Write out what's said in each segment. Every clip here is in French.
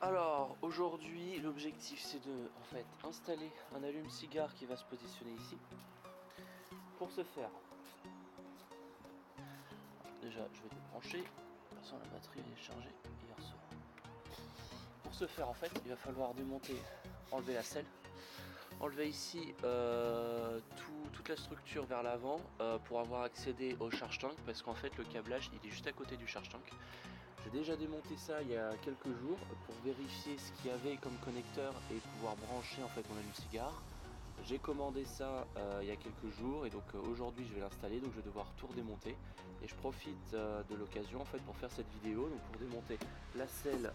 Alors aujourd'hui l'objectif c'est de en fait installer un allume-cigare qui va se positionner ici. Pour ce faire, déjà je vais débrancher, de toute façon la batterie elle est chargée hier soir. Pour ce faire en fait il va falloir démonter, enlever la selle, enlever ici toute la structure vers l'avant pour avoir accédé au charge tank, parce qu'en fait le câblage il est juste à côté du charge tank. J'ai déjà démonté ça il y a quelques jours pour vérifier ce qu'il y avait comme connecteur et pouvoir brancher en fait mon allume-cigare. J'ai commandé ça il y a quelques jours et donc aujourd'hui je vais l'installer, donc je vais devoir tout redémonter et je profite de l'occasion en fait pour faire cette vidéo, donc pour démonter la selle,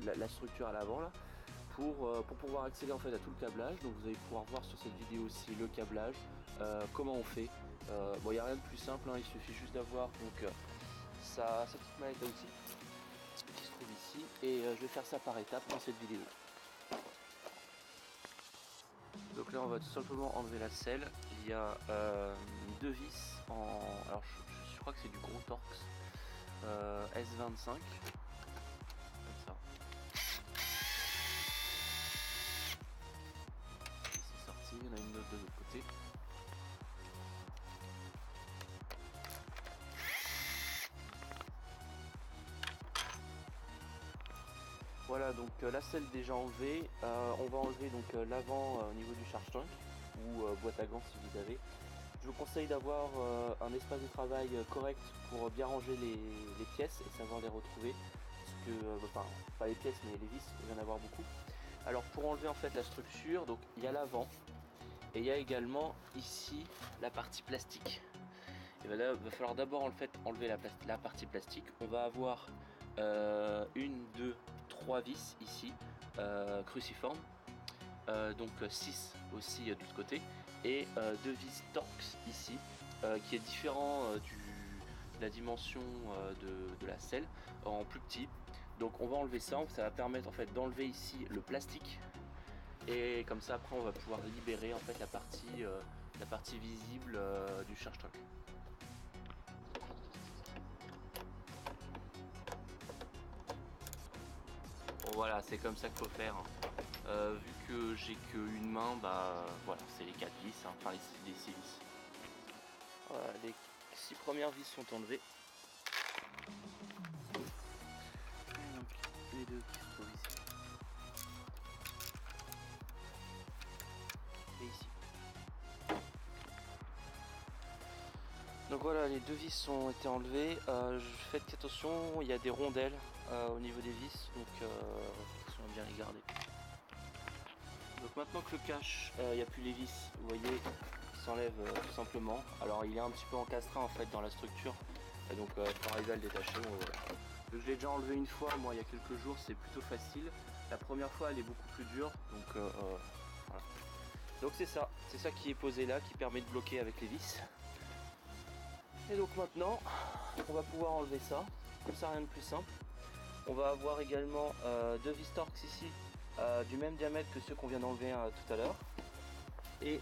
la structure à l'avant là, pour pouvoir accéder en fait à tout le câblage. Donc vous allez pouvoir voir sur cette vidéo aussi le câblage, comment on fait. Bon, il n'y a rien de plus simple, hein, il suffit juste d'avoir donc sa petite mallette à outils qui se trouve ici et je vais faire ça par étapes dans cette vidéo. Donc là on va tout simplement enlever la selle. Il y a deux vis en... alors je crois que c'est du gros Torx S25 comme ça. C'est sorti, il y en a une autre de l'autre côté. Voilà, donc la selle déjà enlevée. On va enlever donc l'avant au niveau du charge tank ou boîte à gants si vous avez. Je vous conseille d'avoir un espace de travail correct pour bien ranger les pièces et savoir les retrouver. Parce que, enfin, pas les pièces mais les vis, il va y en avoir beaucoup. Alors pour enlever en fait la structure, donc il y a l'avant et il y a également ici la partie plastique. Et ben là, il va falloir d'abord en fait enlever la partie plastique. On va avoir une, deux, trois vis ici, cruciformes. Donc 6 aussi de l'autre côté et deux vis Torx ici qui est différent de la dimension de la selle en plus petit. Donc on va enlever ça, ça va permettre en fait d'enlever ici le plastique et comme ça après on va pouvoir libérer en fait la partie visible du charge tank. Bon voilà, c'est comme ça qu'il faut faire. Vu que j'ai qu'une main, bah voilà, c'est les 4 vis, hein, enfin les 6 vis. Voilà, les 6 premières vis sont enlevées. Et donc les deux qui se trouvent ici. Et ici. Donc voilà, les deux vis ont été enlevées. Faites attention, il y a des rondelles au niveau des vis, donc attention à bien les garder. Donc maintenant que le cache, il n'y a plus les vis, vous voyez, il s'enlève tout simplement. Alors il est un petit peu encastré en fait dans la structure, et donc il faut arriver à le détacher. Voilà. Je l'ai déjà enlevé une fois, moi il y a quelques jours, c'est plutôt facile. La première fois elle est beaucoup plus dure, donc voilà. Donc c'est ça qui est posé là, qui permet de bloquer avec les vis. Et donc maintenant, on va pouvoir enlever ça, comme ça rien de plus simple. On va avoir également deux vis Torx ici, du même diamètre que ceux qu'on vient d'enlever tout à l'heure. Et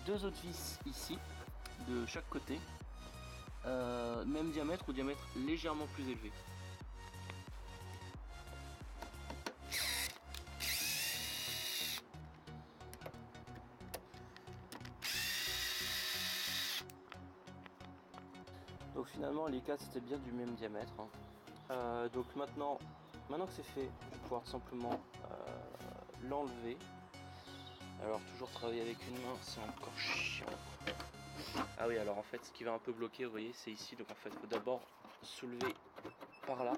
deux autres vis ici, de chaque côté, même diamètre ou diamètre légèrement plus élevé. Donc finalement les quatre c'était bien du même diamètre, hein. Donc maintenant que c'est fait, je vais pouvoir simplement l'enlever. Alors toujours travailler avec une main c'est encore chiant. Ah oui, alors en fait ce qui va un peu bloquer, vous voyez, c'est ici. Donc en fait il faut d'abord soulever par là.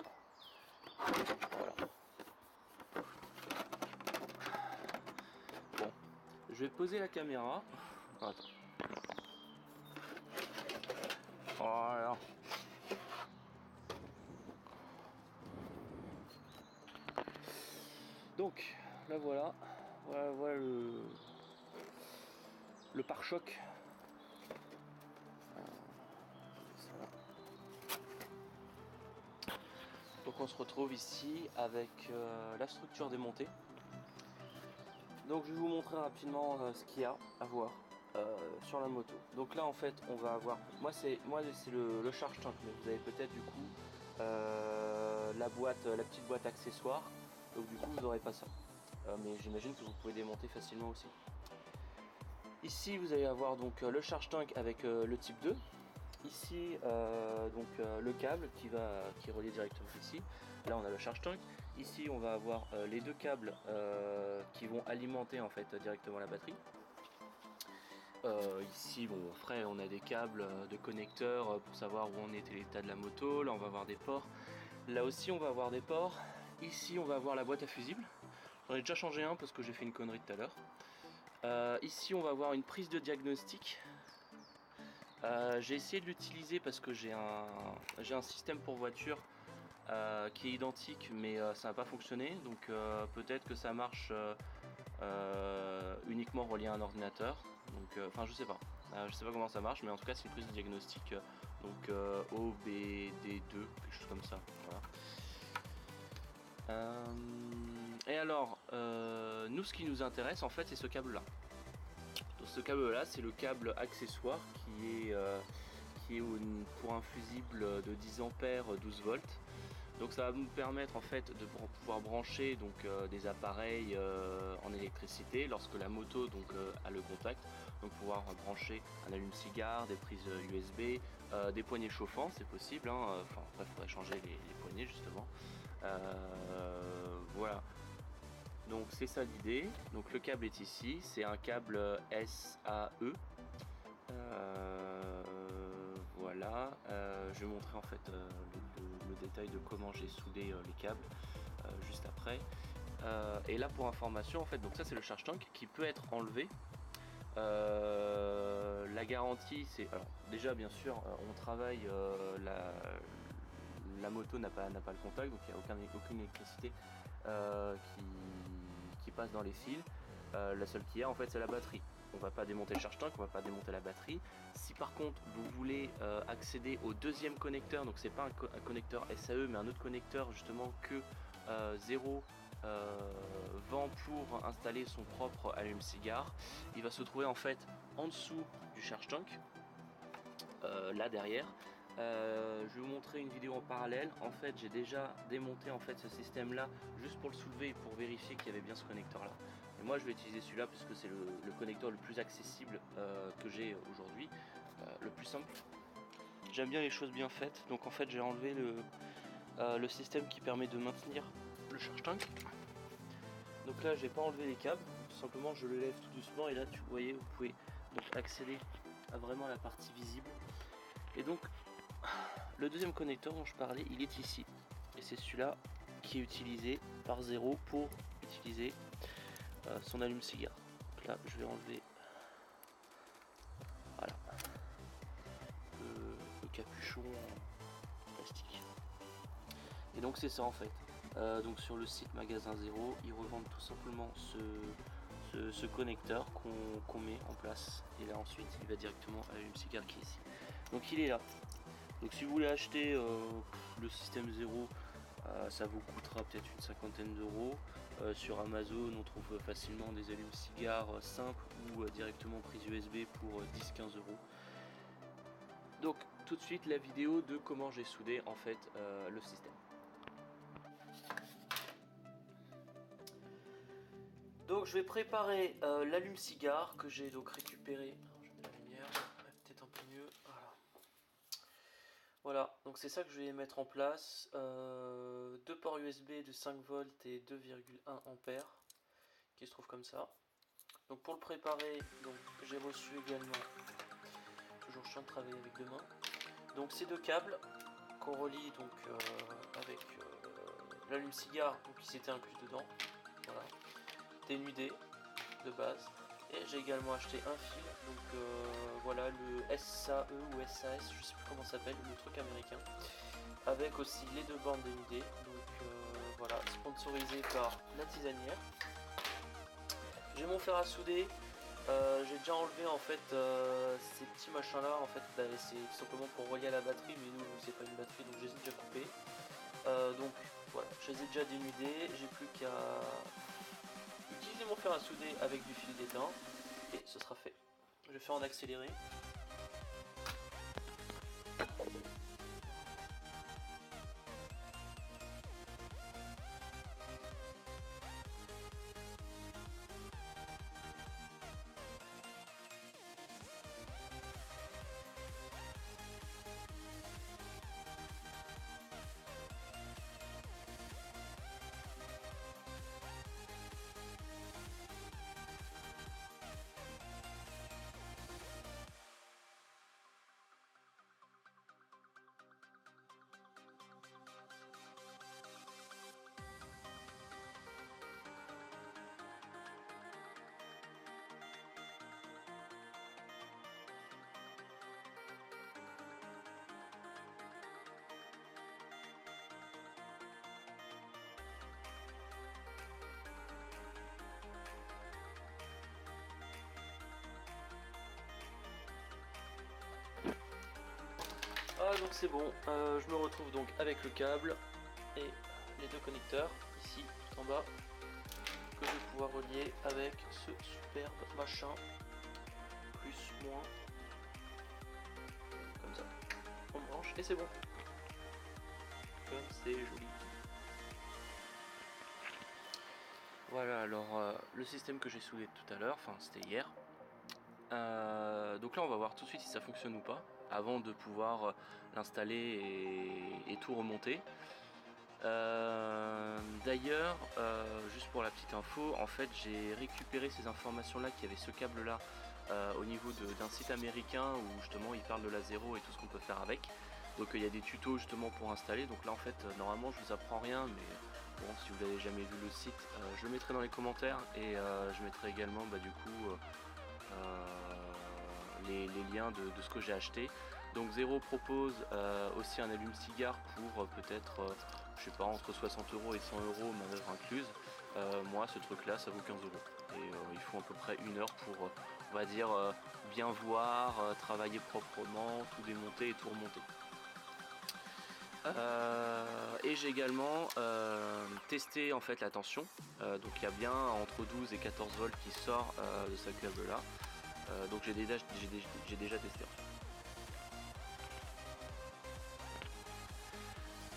Voilà. Bon, je vais poser la caméra. Attends. Voilà. Donc là voilà, voilà le pare-choc. Donc on se retrouve ici avec la structure démontée. Donc je vais vous montrer rapidement ce qu'il y a à voir sur la moto. Donc là en fait on va avoir, moi c'est le charge tank, mais vous avez peut-être du coup la petite boîte accessoire, donc du coup vous n'aurez pas ça. Mais j'imagine que vous pouvez démonter facilement aussi. Ici vous allez avoir donc le charge tank avec le type 2. Ici le câble qui est relié directement ici. Là on a le charge tank. Ici on va avoir les deux câbles qui vont alimenter en fait directement la batterie. Ici bon après on a des câbles de connecteurs pour savoir où en était l'état de la moto. Là on va avoir des ports. Là aussi on va avoir des ports. Ici on va avoir la boîte à fusibles. J'en ai déjà changé un parce que j'ai fait une connerie tout à l'heure. Ici on va avoir une prise de diagnostic. J'ai essayé de l'utiliser parce que j'ai un système pour voiture qui est identique mais ça n'a pas fonctionné, donc peut-être que ça marche uniquement relié à un ordinateur, donc enfin je sais pas comment ça marche, mais en tout cas c'est une prise de diagnostic donc OBD2, quelque chose comme ça, voilà. Et alors nous ce qui nous intéresse en fait c'est ce câble là. Donc ce câble là c'est le câble accessoire qui est pour un fusible de 10 ampères 12 volts. Donc ça va nous permettre en fait de pouvoir brancher donc des appareils en électricité lorsque la moto donc a le contact, donc pouvoir brancher un allume-cigare, des prises USB, des poignées chauffants, c'est possible, hein. Enfin après il faudrait changer les poignées justement. Voilà. Donc c'est ça l'idée. Donc le câble est ici, c'est un câble SAE. Voilà, je vais montrer en fait le détail de comment j'ai soudé les câbles juste après. Et là pour information en fait, donc ça c'est le charge tank qui peut être enlevé. La garantie c'est, alors déjà bien sûr on travaille, la moto n'a pas le contact, donc il n'y a aucune électricité qui passe dans les fils. La seule qu'il y a en fait c'est la batterie. On va pas démonter le charge tank, on va pas démonter la batterie. Si par contre vous voulez accéder au deuxième connecteur, donc c'est pas un connecteur SAE mais un autre connecteur justement que 0 vent pour installer son propre allume-cigare, il va se trouver en fait en dessous du charge tank, là derrière. Je vais vous montrer une vidéo en parallèle. En fait j'ai déjà démonté en fait ce système là juste pour le soulever et pour vérifier qu'il y avait bien ce connecteur là. Et moi je vais utiliser celui-là puisque c'est le connecteur le plus accessible que j'ai aujourd'hui, le plus simple. J'aime bien les choses bien faites, donc en fait j'ai enlevé le système qui permet de maintenir le charge tank. Donc là j'ai pas enlevé les câbles, tout simplement je le lève tout doucement et là vous voyez vous pouvez donc accéder à vraiment la partie visible. Et donc le deuxième connecteur dont je parlais il est ici et c'est celui-là qui est utilisé par Zero pour utiliser son allume-cigare. Donc là je vais enlever voilà le capuchon en plastique. Et donc c'est ça en fait. Donc sur le site Magasin Zero, ils revendent tout simplement ce connecteur qu'on met en place. Et là ensuite il va directement à l'allume-cigare qui est ici. Donc il est là. Donc si vous voulez acheter le système Zero, ça vous coûtera peut-être une cinquantaine d'euros. Sur Amazon on trouve facilement des allumes-cigares simples ou directement prise USB pour 10-15 euros. Donc tout de suite la vidéo de comment j'ai soudé en fait le système. Donc je vais préparer l'allume-cigare que j'ai donc récupéré. Alors, je mets la lumière, peut-être un peu mieux. Voilà, donc c'est ça que je vais mettre en place. Deux ports USB de 5 volts et 2,1 ampères qui se trouvent comme ça. Donc pour le préparer, donc j'ai reçu également, toujours je suis en train de travailler avec deux mains, donc ces deux câbles qu'on relie donc avec l'allume-cigare qui s'était inclus dedans. Voilà, dénudé de base. Et j'ai également acheté un fil, donc voilà le SAE ou SAS, je sais plus comment ça s'appelle, le truc américain, avec aussi les deux bornes dénudées, donc voilà, sponsorisé par la tisanière. J'ai mon fer à souder, j'ai déjà enlevé en fait ces petits machins là, en fait c'est tout simplement pour relier à la batterie, mais nous c'est pas une batterie donc je les ai déjà coupés. Donc voilà, je les ai déjà dénudés, j'ai plus qu'à utiliser mon fer à souder avec du fil d'étain et ce sera fait. Je vais faire en accéléré. donc c'est bon, je me retrouve donc avec le câble et les deux connecteurs ici tout en bas que je vais pouvoir relier avec ce superbe machin, plus, moins, comme ça, on branche et c'est bon, comme c'est joli. Voilà, alors le système que j'ai soudé tout à l'heure, enfin c'était hier. Donc là on va voir tout de suite si ça fonctionne ou pas, avant de pouvoir l'installer et tout remonter. D'ailleurs, juste pour la petite info, en fait j'ai récupéré ces informations là, qu'il y avait ce câble là au niveau d'un site américain où justement ils parlent de la zéro et tout ce qu'on peut faire avec. Donc il y a des tutos justement pour installer, donc là en fait normalement je vous apprends rien, mais bon, si vous n'avez jamais vu le site, je le mettrai dans les commentaires et je mettrai également du coup les liens de ce que j'ai acheté. Donc Zero propose aussi un allume-cigare pour peut-être, je sais pas, entre 60 € et 100 €, manœuvre incluse. Moi ce truc là ça vaut 15 € et il faut à peu près 1 heure pour on va dire bien voir, travailler proprement, tout démonter et tout remonter. Et j'ai également testé en fait la tension, donc il y a bien entre 12 et 14 volts qui sort de ce câble là, donc j'ai déjà testé.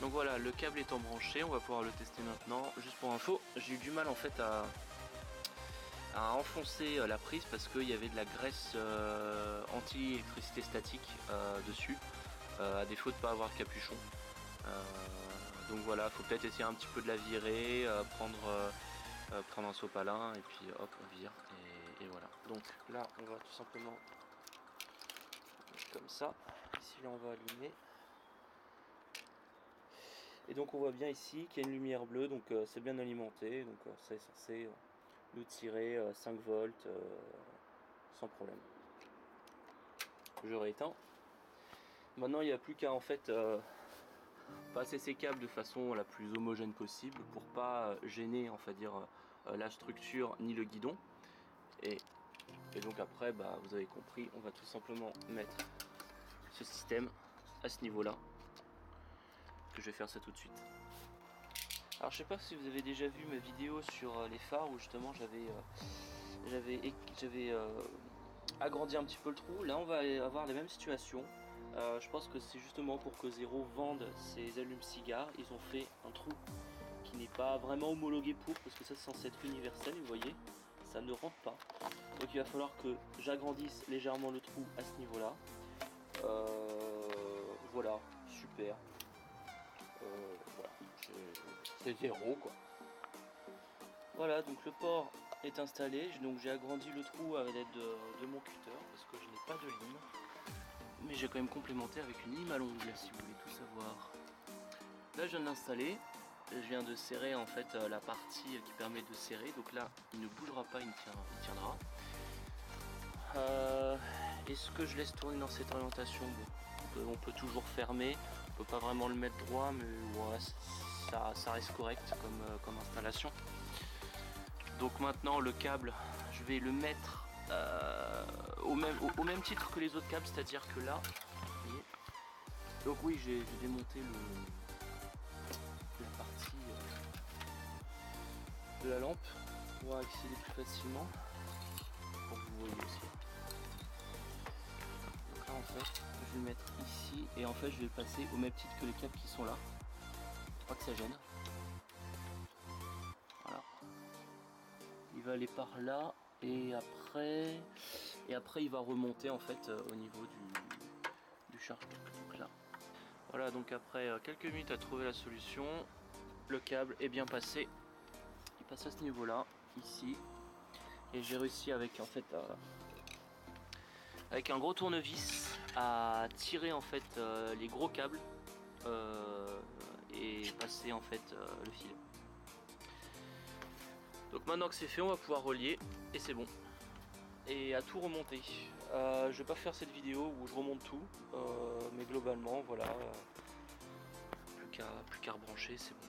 Donc voilà, le câble étant branché, on va pouvoir le tester maintenant. Juste pour info, j'ai eu du mal en fait à enfoncer la prise parce qu'il y avait de la graisse anti-électricité statique dessus, à défaut de ne pas avoir de capuchon. Donc voilà, il faut peut-être essayer un petit peu de la virer, prendre un sopalin et puis hop on vire et voilà. Donc là on va tout simplement mettre comme ça, ici là on va allumer. Et donc on voit bien ici qu'il y a une lumière bleue, donc c'est bien alimenté, donc c'est censé nous tirer 5 volts sans problème. Je rééteins. Maintenant il n'y a plus qu'à en fait passer ces câbles de façon la plus homogène possible pour pas gêner la structure ni le guidon. Et donc après vous avez compris, on va tout simplement mettre ce système à ce niveau là, que je vais faire ça tout de suite. Alors je sais pas si vous avez déjà vu ma vidéo sur les phares où justement j'avais agrandi un petit peu le trou. Là on va avoir la même situation. Je pense que c'est justement pour que Zero vende ses allumes-cigares. Ils ont fait un trou qui n'est pas vraiment homologué parce que ça c'est censé être universel, vous voyez, ça ne rentre pas. Donc il va falloir que j'agrandisse légèrement le trou à ce niveau là. Voilà, super. Voilà, c'est Zero quoi. Voilà, donc le port est installé, donc j'ai agrandi le trou à l'aide de mon cutter parce que je n'ai pas de lime. Mais j'ai quand même complémenté avec une lime à l'ongle si vous voulez tout savoir. Là je viens de l'installer, je viens de serrer en fait la partie qui permet de serrer, donc là il ne bougera pas, il tiendra. Est-ce que je laisse tourner dans cette orientation? Bon, on peut toujours fermer, on peut pas vraiment le mettre droit, mais ouais, ça reste correct comme installation. Donc maintenant le câble, je vais le mettre au même titre que les autres câbles, c'est-à-dire que là, vous voyez, donc oui j'ai démonté la partie de la lampe pour accéder plus facilement, pour que vous voyez aussi. Donc là en fait, je vais le mettre ici et en fait je vais le passer au même titre que les câbles qui sont là, pas que ça gêne. Voilà. Il va aller par là et après il va remonter en fait au niveau du charge. Donc là. Voilà, donc après quelques minutes à trouver la solution, le câble est bien passé. Il passe à ce niveau là, ici. Et j'ai réussi avec en fait avec un gros tournevis à tirer en fait les gros câbles et passer en fait le fil. Donc maintenant que c'est fait, on va pouvoir relier et c'est bon. Et à tout remonter. Je vais pas faire cette vidéo où je remonte tout, mais globalement voilà, plus qu'à rebrancher, c'est bon.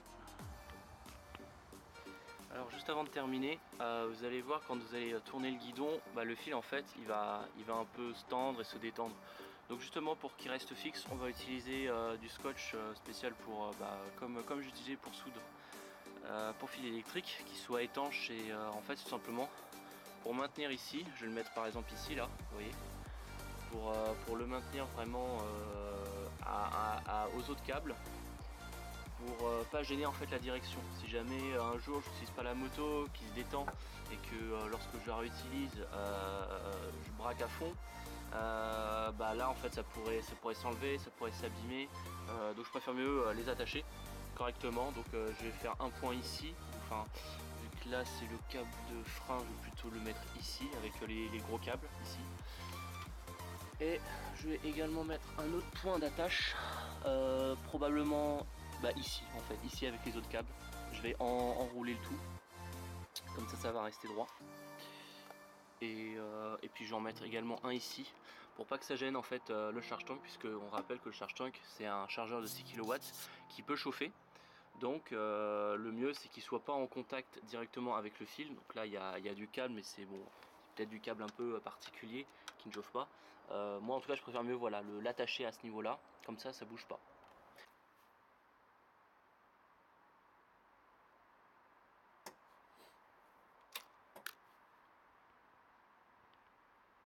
Alors juste avant de terminer, vous allez voir quand vous allez tourner le guidon, le fil en fait il va un peu se tendre et se détendre. Donc justement pour qu'il reste fixe, on va utiliser du scotch spécial pour, comme je disais, pour soudre, pour fil électrique, qui soit étanche et en fait tout simplement pour maintenir ici, je vais le mettre par exemple ici là, vous voyez, pour le maintenir vraiment aux autres câbles, pour pas gêner en fait la direction. Si jamais un jour je n'utilise pas la moto, qui se détend et que lorsque je la réutilise, je braque à fond, là en fait ça pourrait s'enlever, ça pourrait s'abîmer, donc je préfère mieux les attacher correctement. Donc je vais faire un point ici, enfin vu que là c'est le câble de frein, je vais plutôt le mettre ici avec les gros câbles ici. Et je vais également mettre un autre point d'attache, probablement ici en fait, ici avec les autres câbles. Je vais enrouler le tout, comme ça va rester droit. Et puis je vais en mettre également un ici, pour pas que ça gêne en fait le charge tank, puisque on rappelle que le charge tank c'est un chargeur de 6 kW qui peut chauffer. Donc le mieux c'est qu'il soit pas en contact directement avec le fil. Donc là il y a du câble, mais c'est bon, peut-être du câble un peu particulier qui ne chauffe pas. Moi en tout cas je préfère mieux, voilà, l'attacher à ce niveau là, comme ça bouge pas.